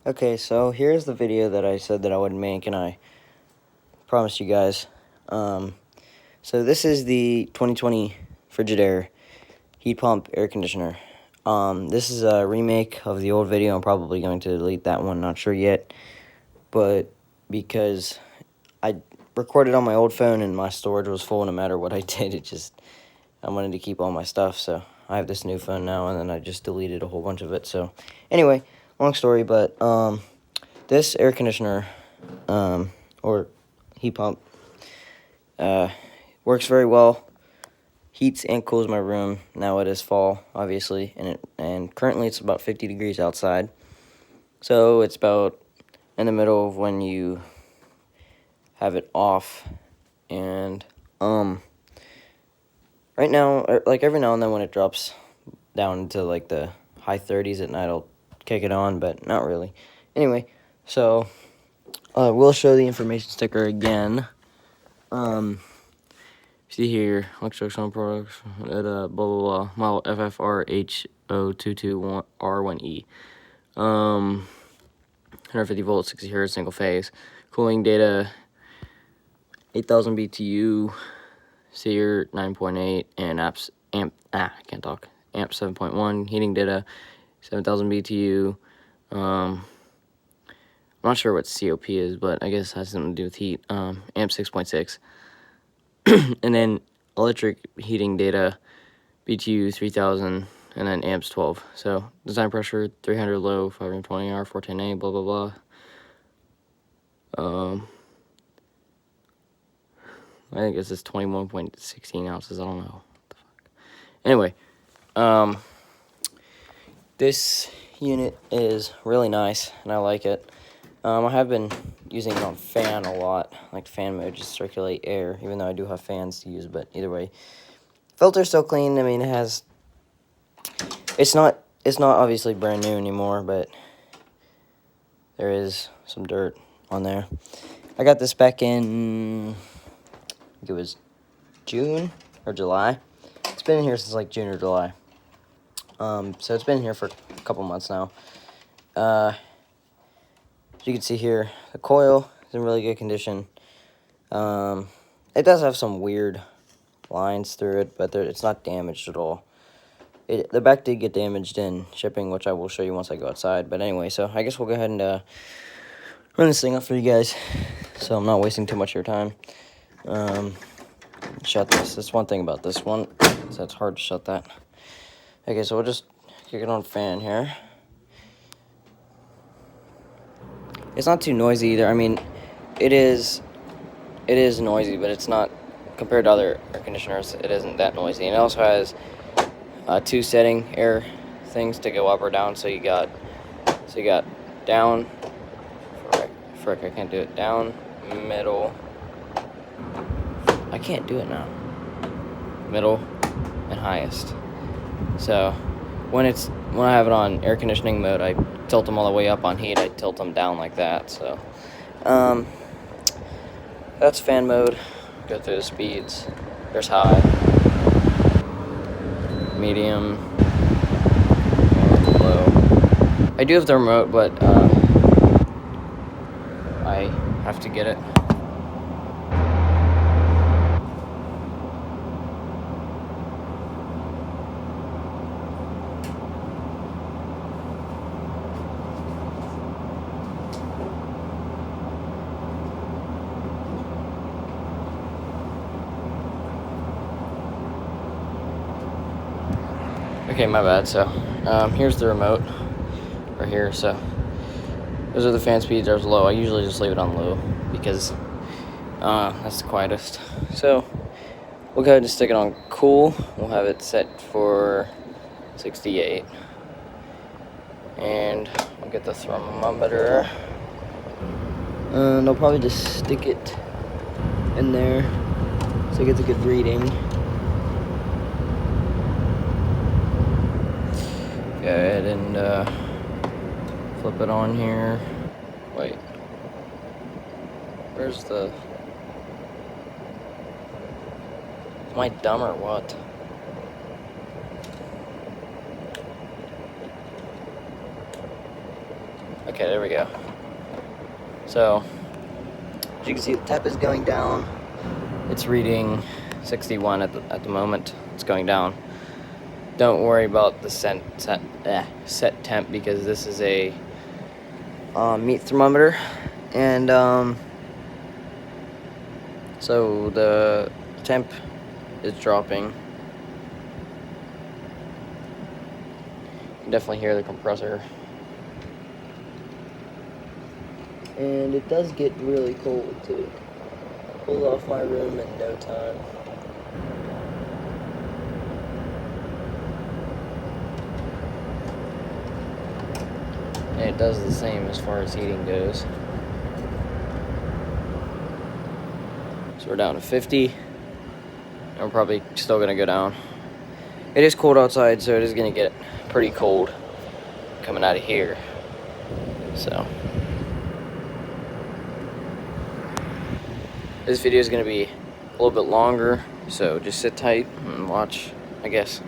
Okay, so here's the video that I said that I would make, and I promised you guys. So this is the 2020 Frigidaire heat pump air conditioner. This is a remake of the old video. I'm probably going to delete that one, not sure yet. But because I recorded on my old phone and my storage was full no matter what I did, I wanted to keep all my stuff, so I have this new phone now, and then I just deleted a whole bunch of it. So anyway, long story, but this air conditioner or heat pump works very well. Heats and cools my room. Now it is fall, obviously, and currently it's about 50 degrees outside. So it's about in the middle of when you have it off, and right now, like every now and then when it drops down to like the high 30s at night, I'll kick it on, but not really. Anyway, so we'll show the information sticker again. See here, instructional products at blah blah blah, model FFRH0221R1E. 150 volts, 60 hertz, single phase. Cooling data 8,000 BTU, SEER 9.8, and amp 7.1. Heating data 7,000 BTU. I'm not sure what COP is, but I guess it has something to do with heat. Amp 6.6. And then electric heating data, BTU 3,000, and then amps 12. So design pressure 300 low, 520 R, 410A, blah blah blah. I think this is 21.16 ounces. I don't know. What the fuck. Anyway, this unit is really nice, and I like it. I have been using it on fan a lot, like fan mode, just circulate air, even though I do have fans to use, but either way. Filter's still clean. I mean, it's not obviously brand new anymore, but there is some dirt on there. I got this back in, I think it was June or July. It's been in here since like June or July. So it's been here for a couple months now. As you can see here, the coil is in really good condition. It does have some weird lines through it, but it's not damaged at all. The back did get damaged in shipping, which I will show you once I go outside. But anyway, so I guess we'll go ahead and run this thing up for you guys, so I'm not wasting too much of your time. Shut this. That's one thing about this one, so it's hard to shut that. Okay, so we'll just kick it on fan here. It's not too noisy either. I mean, it is noisy, but it's not, compared to other air conditioners, it isn't that noisy. And it also has two setting air things to go up or down. So you got down, frick, I can't do it, down, middle, I can't do it now, middle, and highest. So when I have it on air conditioning mode, I tilt them all the way up. On heat, I tilt them down like that. So that's fan mode. Go through the speeds. There's high, medium, and low. I do have the remote, but I have to get it. Okay, my bad. So, here's the remote right here. So, those are the fan speeds. There's low. I usually just leave it on low because that's the quietest. So, we'll go ahead and stick it on cool. We'll have it set for 68. And I'll get the thermometer. And I'll probably just stick it in there so it gets a good reading. Go ahead and flip it on here. Wait. Where's the... Am I dumb or what? Okay, there we go. So, as you can see, the temp is going down. It's reading 61 at the moment. It's going down. Don't worry about the set temp, because this is a meat thermometer, and so the temp is dropping. You can definitely hear the compressor. And it does get really cold too. Pulled off my room in no time. And it does the same as far as heating goes. So we're down to 50. And we're probably still gonna go down. It is cold outside, so it is gonna get pretty cold coming out of here. So this video is going to be a little bit longer, so just sit tight and watch, I guess.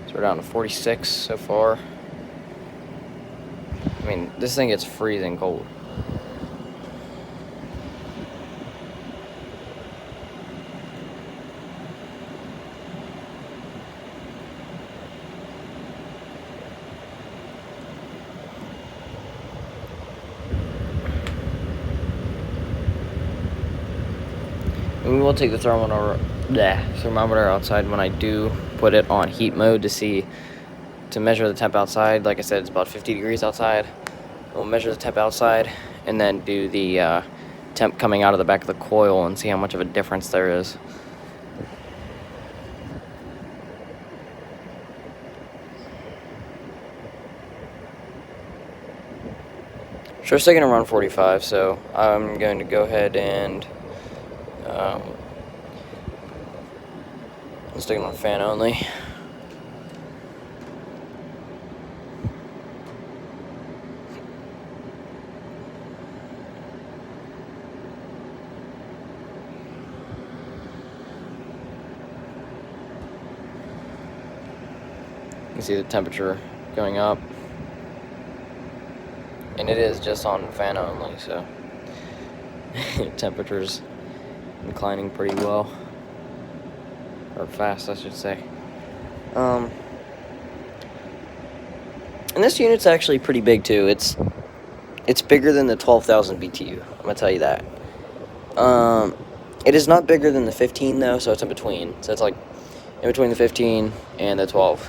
So we're down to 46 so far. I mean, this thing gets freezing cold. And we will take the thermometer outside when I do put it on heat mode to measure the temp outside. Like I said, it's about 50 degrees outside. We'll measure the temp outside and then do the temp coming out of the back of the coil and see how much of a difference there is. Sure, still gonna run 45, so I'm going to go ahead and I'm sticking on fan only. You can see the temperature going up, and it is just on fan only, so temperature's inclining pretty well, or fast, I should say. And this unit's actually pretty big too. It's bigger than the 12,000 BTU. I'm gonna tell you that. It is not bigger than the 15 though, so it's in between. So it's like in between the 15 and the 12.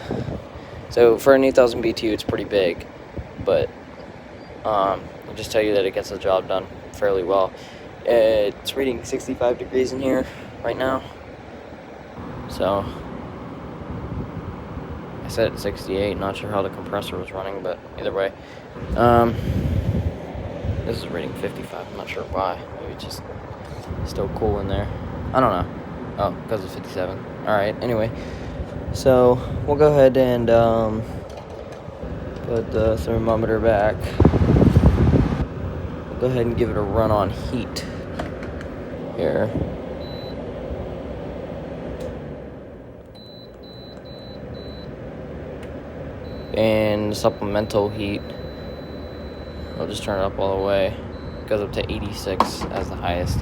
So for an 8,000 BTU, it's pretty big, but I'll just tell you that it gets the job done fairly well. It's reading 65 degrees in here right now. So I set it 68. Not sure how the compressor was running, but either way, this is reading 55. I'm not sure why. Maybe it's just still cool in there. I don't know. Oh, because it's 57. All right. Anyway, so we'll go ahead and put the thermometer back. We'll go ahead and give it a run on heat here. And supplemental heat, I'll just turn it up all the way. It goes up to 86 as the highest.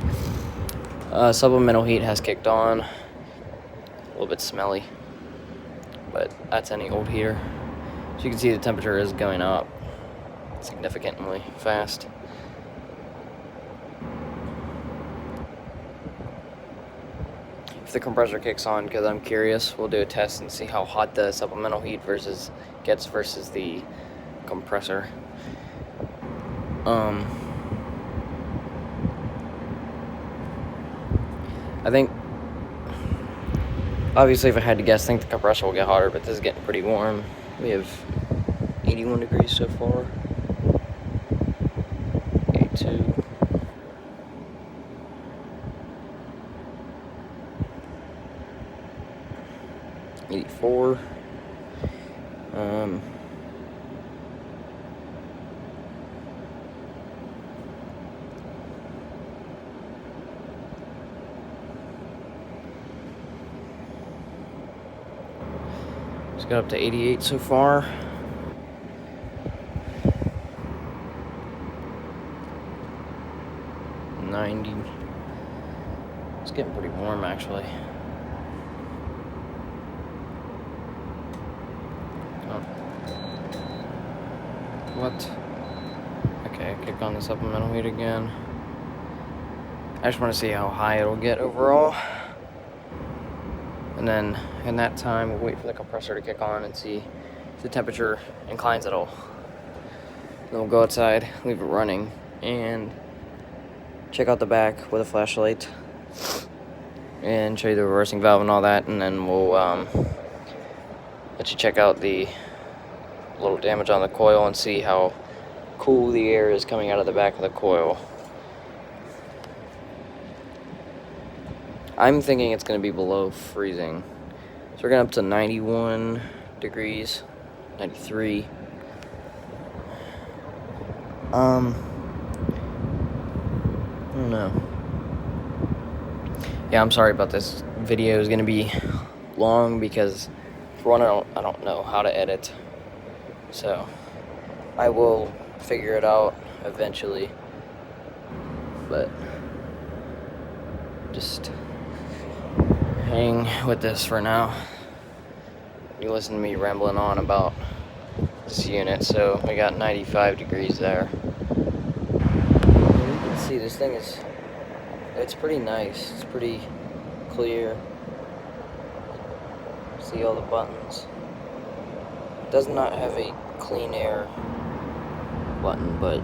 Supplemental heat has kicked on. A little bit smelly, but that's any old heater. So you can see the temperature is going up significantly fast. If the compressor kicks on, because I'm curious, we'll do a test and see how hot the supplemental heat gets versus the compressor. I think, obviously if I had to guess, I think the compressor will get hotter, but this is getting pretty warm. We have 81 degrees so far. 82. '84. Just got up to 88 so far. It's getting pretty warm actually. Oh. What? Okay, kick on the supplemental heat again. I just want to see how high it'll get overall. And then in that time, we'll wait for the compressor to kick on and see if the temperature inclines at all. Then we'll go outside, leave it running, and check out the back with a flashlight and show you the reversing valve and all that, and then we'll let you check out the little damage on the coil and see how cool the air is coming out of the back of the coil. I'm thinking it's going to be below freezing. So we're going up to 91 degrees, 93. I don't know. Yeah, I'm sorry about this. Video is going to be long because, for one, I don't know how to edit. So I will figure it out eventually. But just hang with this for now. You listen to me rambling on about this unit. So we got 95 degrees there. And you can see this thing it's pretty nice. It's pretty clear. See all the buttons. It does not have a clean air button, but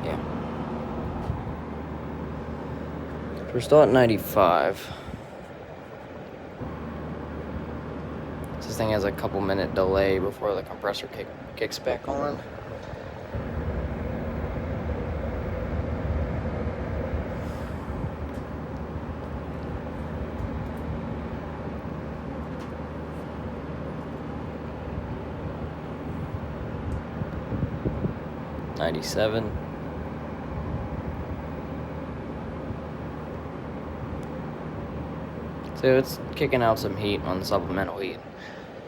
yeah. We're still at 95. This thing has a couple minute delay before the compressor kicks back on. $97. So it's kicking out some heat on the supplemental heat.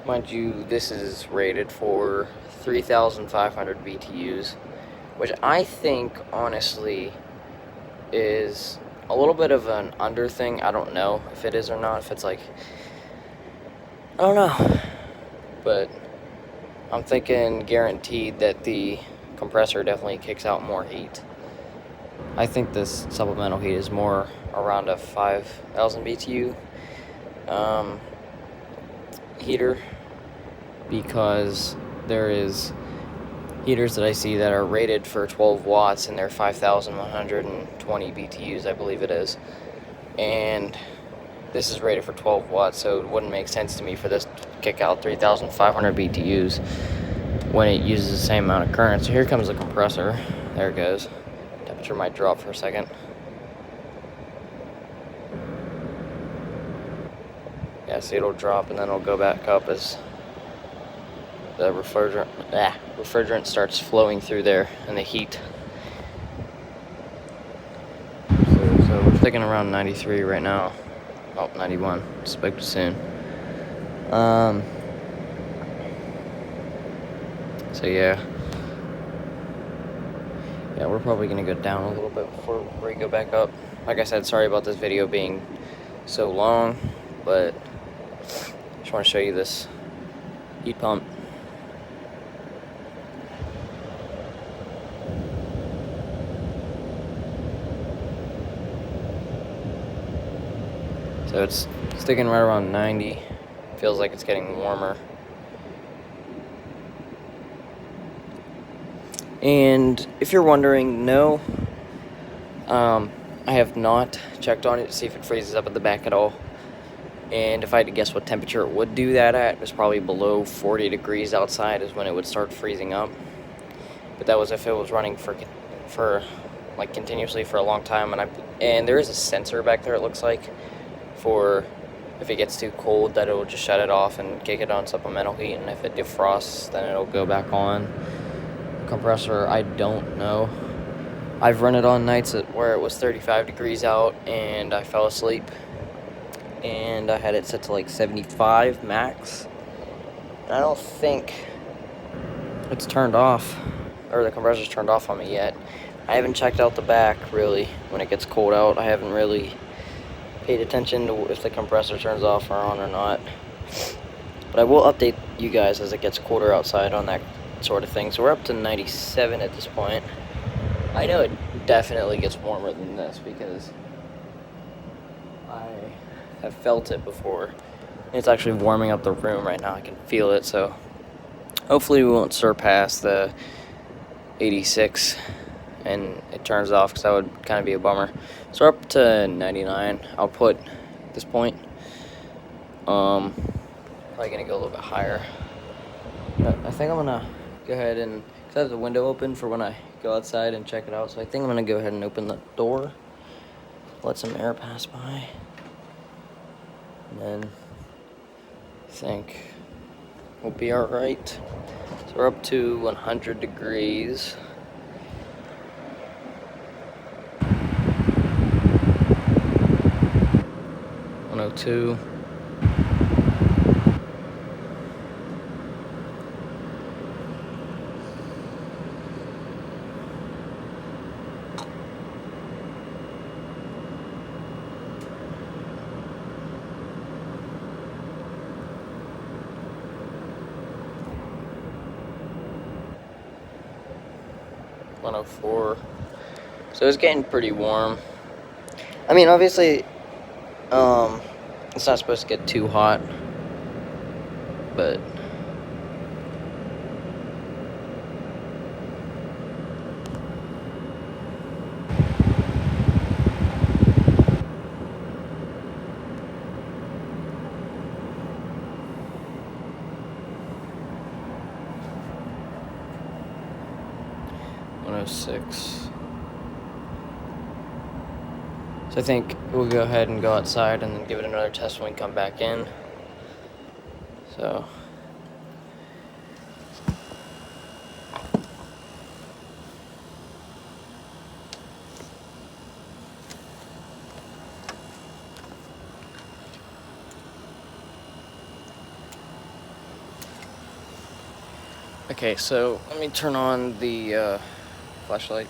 Mind you, this is rated for 3,500 BTUs, which I think, honestly, is a little bit of an under thing. I don't know if it is or not, if it's like, I don't know. But I'm thinking guaranteed that the compressor definitely kicks out more heat. I think this supplemental heat is more around a 5,000 BTU heater, because there is heaters that I see that are rated for 12 watts and they're 5,120 BTUs, I believe it is, and this is rated for 12 watts, so it wouldn't make sense to me for this to kick out 3,500 BTUs when it uses the same amount of current. So here comes the compressor. There it goes. Temperature might drop for a second. Yeah, see, it'll drop and then it'll go back up as the refrigerant starts flowing through there and the heat. So we're sticking around 93 right now. Oh, 91. Spoke too soon. So yeah, we're probably gonna go down a little bit before we go back up. Like I said, sorry about this video being so long, but just want to show you this heat pump. So it's sticking right around 90. Feels like it's getting warmer. And if you're wondering, no, I have not checked on it to see if it freezes up at the back at all. And if I had to guess what temperature it would do that at, it's probably below 40 degrees outside is when it would start freezing up. But that was if it was running for like continuously for a long time. And there is a sensor back there, it looks like, for if it gets too cold, that it will just shut it off and kick it on supplemental heat, and if it defrosts, then it'll go back on. Compressor, I don't know. I've run it on nights where it was 35 degrees out and I fell asleep and I had it set to like 75 max. And I don't think it's turned off, or the compressor's turned off on me yet. I haven't checked out the back really when it gets cold out. I haven't really paid attention to if the compressor turns off or on or not. But I will update you guys as it gets colder outside on that sort of thing. So we're up to 97 at this point. I know it definitely gets warmer than this because I have felt it before. It's actually warming up the room right now. I can feel it, so hopefully we won't surpass the 86 and it turns off, because that would kind of be a bummer. So we're up to 99 output at this point. Probably gonna go a little bit higher. But I think I'm gonna go ahead and, because I have the window open for when I go outside and check it out, so I think I'm gonna go ahead and open the door, let some air pass by, and then I think we'll be alright. So we're up to 100 degrees. 102. .04. So it's getting pretty warm. I mean, obviously, it's not supposed to get too hot, but .06. So I think we'll go ahead and go outside and then give it another test when we come back in. So okay, so let me turn on the flashlight.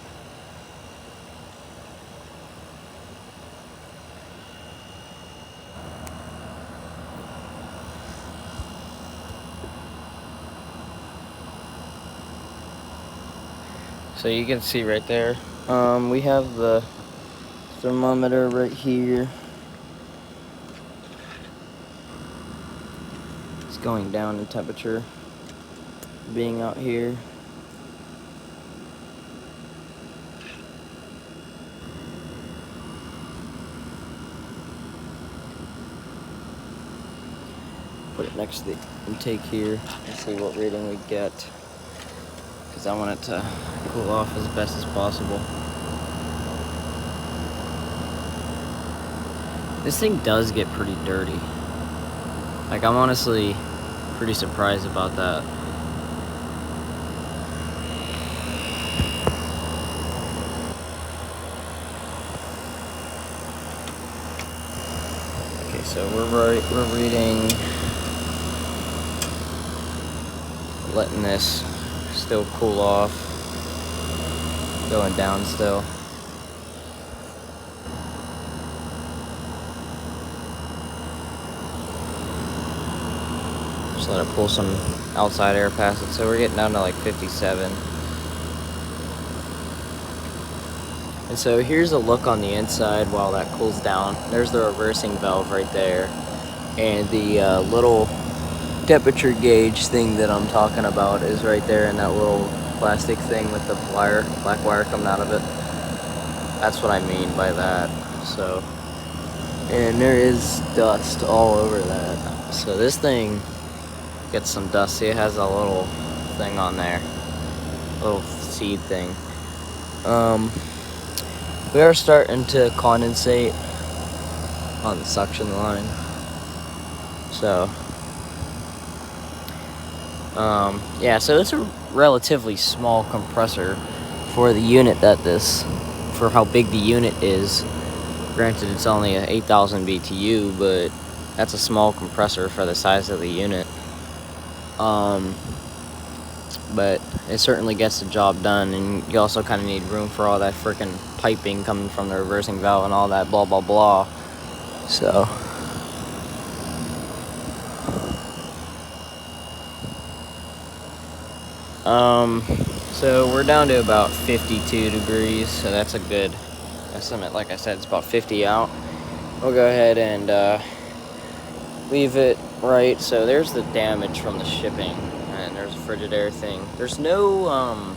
So you can see right there, we have the thermometer right here. It's going down in temperature, being out here. Put it next to the intake here and see what rating we get, because I want it to cool off as best as possible. This thing does get pretty dirty. Like, I'm honestly pretty surprised about that. Okay, so we're reading, letting this still cool off, going down still. Just let it pull some outside air past it. So we're getting down to like 57. And so here's a look on the inside while that cools down. There's the reversing valve right there. And the little temperature gauge thing that I'm talking about is right there in that little plastic thing with the wire, black wire coming out of it. That's what I mean by that. So, and there is dust all over that. So this thing gets some dust. See, it has a little thing on there, little seed thing. We are starting to condensate on the suction line. So yeah, so it's a relatively small compressor for the unit for how big the unit is. Granted, it's only a 8,000 BTU, but that's a small compressor for the size of the unit. But it certainly gets the job done, and you also kind of need room for all that freaking piping coming from the reversing valve and all that blah blah blah. So so we're down to about 52 degrees, so that's a good estimate. Like I said, it's about 50 out. We'll go ahead and leave it right. So there's the damage from the shipping, and there's a Frigidaire thing. There's no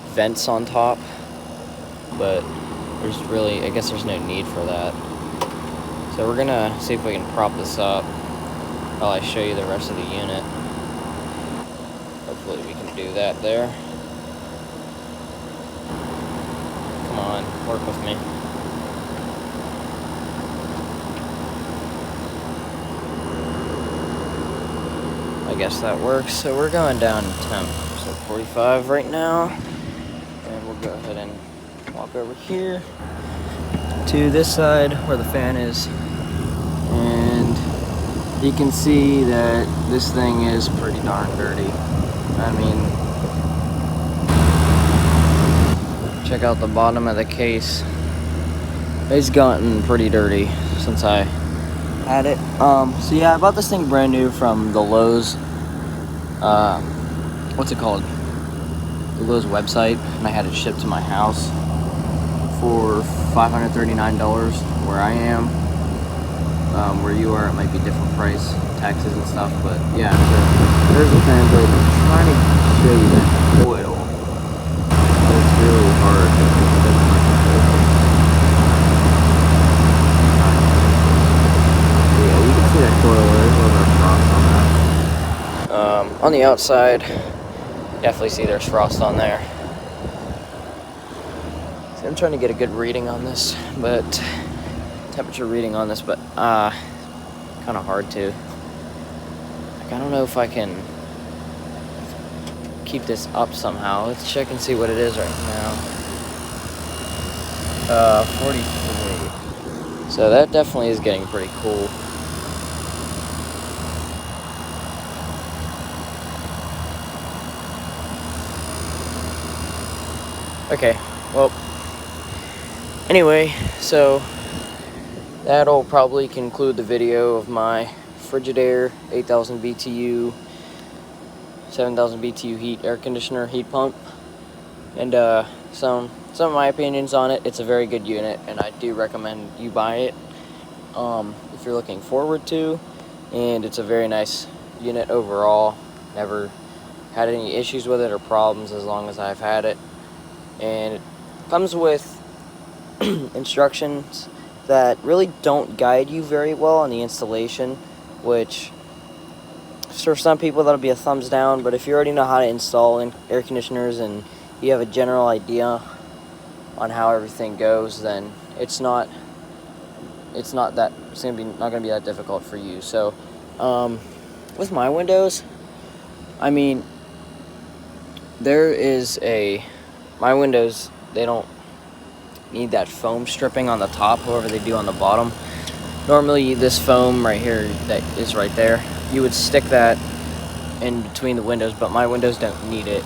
vents on top, but there's really, I guess there's no need for that. So we're gonna see if we can prop this up while I show you the rest of the unit. Hopefully we can do that there. Come on, work with me. I guess that works. So we're going down in temp. So 45 right now. And we'll go ahead and walk over here to this side where the fan is. And you can see that this thing is pretty darn dirty. I mean, check out the bottom of the case. It's gotten pretty dirty since I had it. So yeah, I bought this thing brand new from the Lowe's, what's it called? The Lowe's website, and I had it shipped to my house for $539 where I am. Where you are, it might be different price, taxes and stuff, but yeah, so there's the fan blade. I'm trying to show you that coil. It's really hard. Yeah, you can see that coil. There's a little bit of frost on that. On the outside, definitely see there's frost on there. See, I'm trying to get a good reading on this, but temperature reading on this, but kind of hard to. Like, I don't know if I can keep this up somehow. Let's check and see what it is right now. 43. So that definitely is getting pretty cool. Okay, well, anyway, so that'll probably conclude the video of my Frigidaire 8,000 BTU, 7,000 BTU heat air conditioner heat pump, and some of my opinions on it. It's a very good unit, and I do recommend you buy it if you're looking forward to. And it's a very nice unit overall. Never had any issues with it or problems as long as I've had it. And it comes with instructions that really don't guide you very well on the installation, which for some people that'll be a thumbs down, but if you already know how to install air conditioners and you have a general idea on how everything goes, then it's not not gonna be that difficult for you. So with my windows, I mean, my windows, they don't need that foam stripping on the top, however they do on the bottom. Normally this foam right here that is right there, you would stick that in between the windows, but my windows don't need it.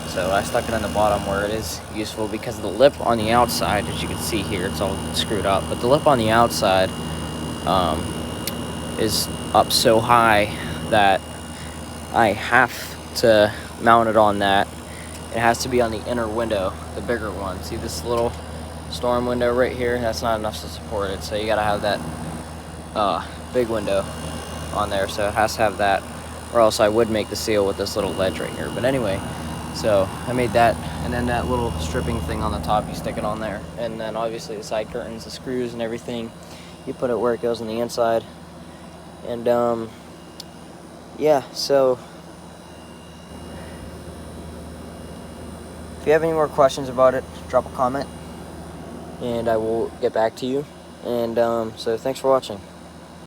So I stuck it on the bottom where it is useful, because the lip on the outside, as you can see here, it's all screwed up, but the lip on the outside is up so high that I have to mount it on that. It has to be on the inner window, the bigger one. See this little storm window right here? That's not enough to support it, so you gotta have that big window on there. So it has to have that, or else I would make the seal with this little ledge right here. But anyway, so I made that, and then that little stripping thing on the top, you stick it on there, and then obviously the side curtains, the screws and everything, you put it where it goes on the inside. And yeah, so if you have any more questions about it, drop a comment and I will get back to you. And so thanks for watching.